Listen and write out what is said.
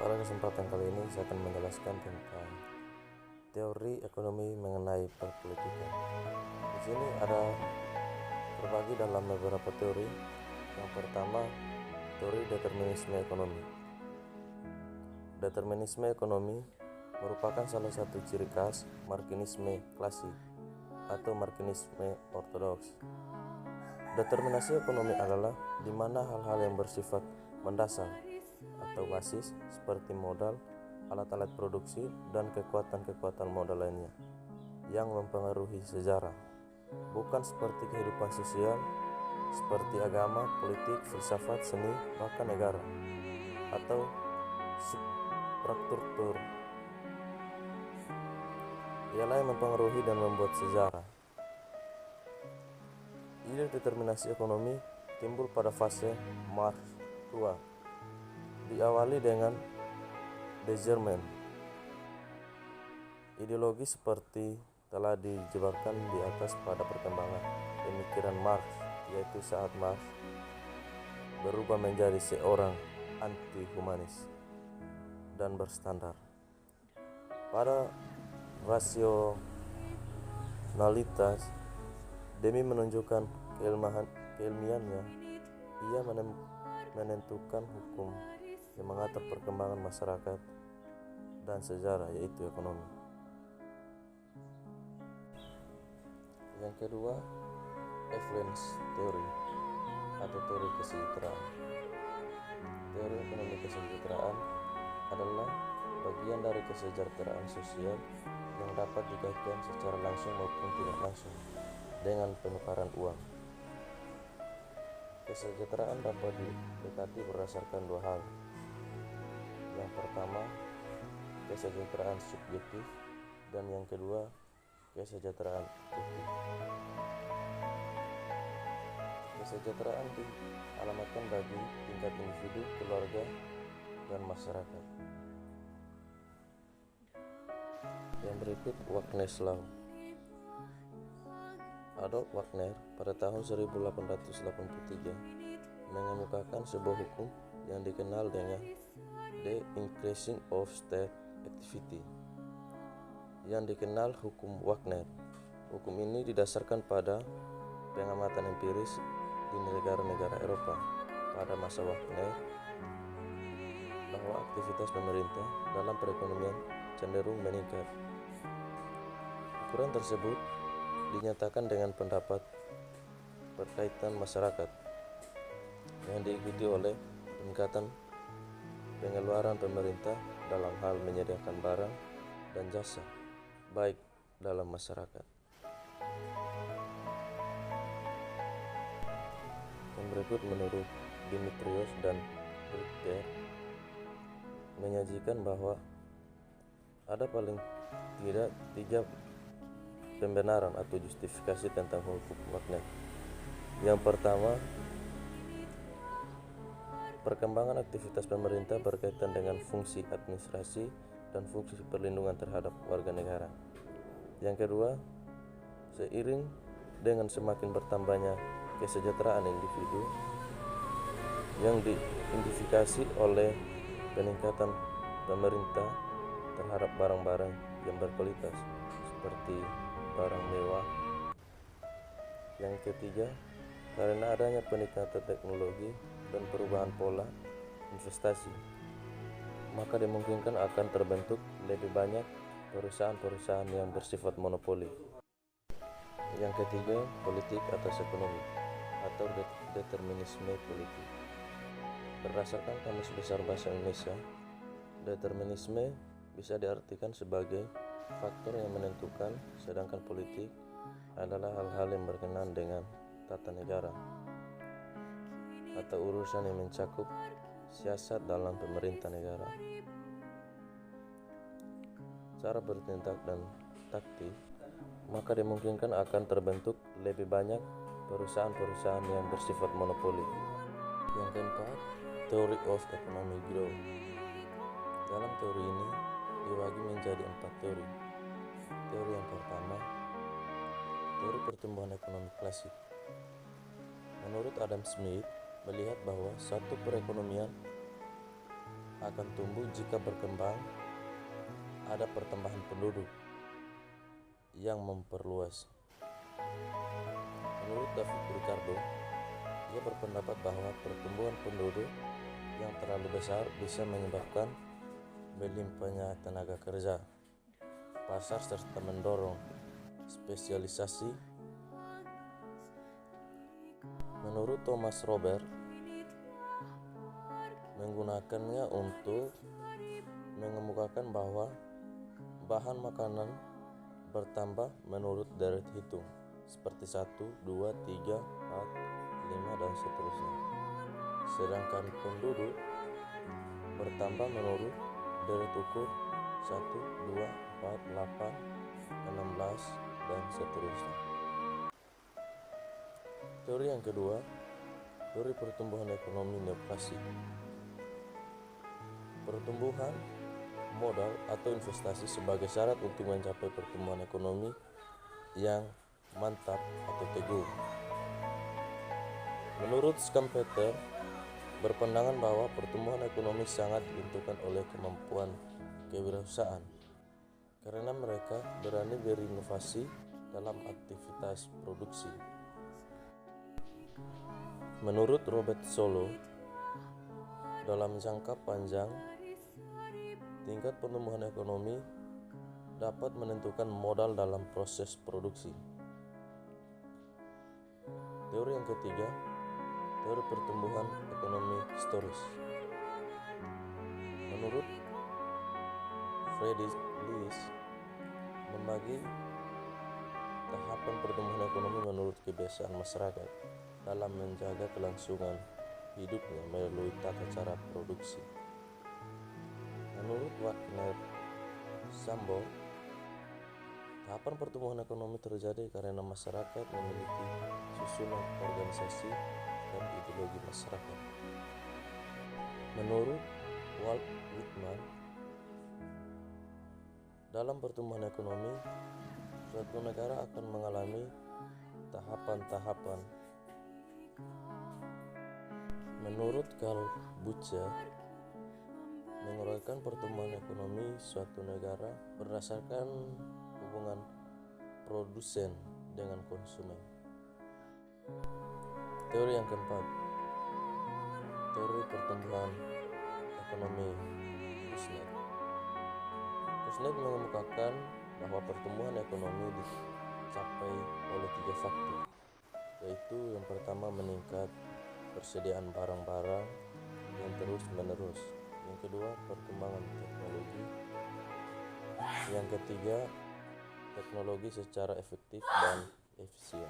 Pada kesempatan kali ini saya akan menjelaskan tentang teori ekonomi mengenai perpolitikan. Di sini ada terbagi dalam beberapa teori. Yang pertama, teori determinisme ekonomi. Determinisme ekonomi merupakan salah satu ciri khas Marxisme klasik atau Marxisme ortodoks. Determinasi ekonomi adalah di mana hal-hal yang bersifat mendasar atau basis seperti modal, alat-alat produksi, dan kekuatan-kekuatan modal lainnya yang mempengaruhi sejarah, bukan seperti kehidupan sosial seperti agama, politik, filsafat, seni, bahkan negara atau substruktur. Ialah yang mempengaruhi dan membuat sejarah. Ide determinasi ekonomi timbul pada fase Marx tua, diawali dengan Desjardins. Ideologi seperti telah dijelaskan di atas pada perkembangan pemikiran Marx, yaitu saat Marx berubah menjadi seorang anti-humanis dan berstandar pada rasionalitas. Demi menunjukkan keilmiannya, ia menentukan hukum yang mengatur perkembangan masyarakat dan sejarah, yaitu ekonomi. Yang kedua, affluence theory atau teori kesejahteraan. Teori ekonomi kesejahteraan adalah bagian dari kesejahteraan sosial yang dapat dikaitkan secara langsung maupun tidak langsung dengan penukaran uang. Kesejahteraan dapat didekati berdasarkan dua hal. Yang pertama, kesejahteraan subjektif, dan yang kedua, kesejahteraan objektif. Kesejahteraan dialamatkan bagi tingkat individu, keluarga, dan masyarakat. Yang berikut, Wagner's Law. Adolf Wagner pada tahun 1883 mengemukakan sebuah hukum yang dikenal dengan The Increasing of State Activity, yang dikenal hukum Wagner. Hukum ini didasarkan pada pengamatan empiris di negara-negara Eropa pada masa Wagner bahwa aktivitas pemerintah dalam perekonomian cenderung meningkat. Ukuran tersebut dinyatakan dengan pendapat berkaitan masyarakat yang diikuti oleh peningkatan pengeluaran pemerintah dalam hal menyediakan barang dan jasa baik dalam masyarakat. Yang berikut menurut Dimitrios dan Richter menyajikan bahwa ada paling tidak 3 pembenaran atau justifikasi tentang hukum Wagner. Yang pertama, perkembangan aktivitas pemerintah berkaitan dengan fungsi administrasi dan fungsi perlindungan terhadap warga negara. Yang kedua, seiring dengan semakin bertambahnya kesejahteraan individu yang diidentifikasi oleh peningkatan pemerintah terhadap barang-barang yang berkualitas seperti barang mewah. Yang ketiga, karena adanya peningkatan teknologi dan perubahan pola investasi, maka dimungkinkan akan terbentuk lebih banyak perusahaan-perusahaan yang bersifat monopoli. Yang ketiga, politik atas ekonomi atau determinisme politik. Berdasarkan Kamus Besar Bahasa Indonesia, determinisme bisa diartikan sebagai faktor yang menentukan, sedangkan politik adalah hal-hal yang berkenaan dengan tata negara atau urusan yang mencakup siasat dalam pemerintah negara. Cara bertindak dan taktik, maka dimungkinkan akan terbentuk lebih banyak perusahaan-perusahaan yang bersifat monopoli. Yang keempat, Theory of Economic Growth. Dalam teori ini dibagi menjadi 4 teori. Teori yang pertama, teori pertumbuhan ekonomi klasik. Menurut Adam Smith, melihat bahwa satu perekonomian akan tumbuh jika berkembang ada pertambahan penduduk yang memperluas. Menurut David Ricardo, ia berpendapat bahwa pertumbuhan penduduk yang terlalu besar bisa menyebabkan melimpahnya tenaga kerja pasar serta mendorong spesialisasi. Menurut Thomas Robert, menggunakannya untuk mengemukakan bahwa bahan makanan bertambah menurut deret hitung seperti 1, 2, 3, 4, 5 dan seterusnya. Sedangkan penduduk bertambah menurut deret ukur 1, 2, 4, 8, 16 dan seterusnya. Teori yang kedua, teori pertumbuhan ekonomi neokrasi. Pertumbuhan modal atau investasi sebagai syarat untuk mencapai pertumbuhan ekonomi yang mantap atau teguh. Menurut Schumpeter, berpandangan bahwa pertumbuhan ekonomi sangat ditentukan oleh kemampuan kewirausahaan, karena mereka berani berinovasi dalam aktivitas produksi. Menurut Robert Solow, dalam jangka panjang, tingkat pertumbuhan ekonomi dapat menentukan modal dalam proses produksi. Teori yang ketiga, teori pertumbuhan ekonomi historis. Menurut Friedrich Lewis, membagi tahapan pertumbuhan ekonomi menurut kebiasaan masyarakat dalam menjaga kelangsungan hidupnya melalui tata cara produksi. Menurut Wagner Sambo, tahapan pertumbuhan ekonomi terjadi karena masyarakat memiliki susunan organisasi dan ideologi masyarakat. Menurut Walt Whitman, dalam pertumbuhan ekonomi, suatu negara akan mengalami tahapan-tahapan. Menurut Karl Bucher, menguraikan pertumbuhan ekonomi suatu negara berdasarkan hubungan produsen dengan konsumen. Teori yang keempat, teori pertumbuhan ekonomi Kuznets. Kuznets mengemukakan bahwa pertumbuhan ekonomi dicapai oleh 3 faktor, yaitu yang pertama meningkat persediaan barang-barang yang terus-menerus, yang kedua perkembangan teknologi, yang ketiga teknologi secara efektif dan efisien.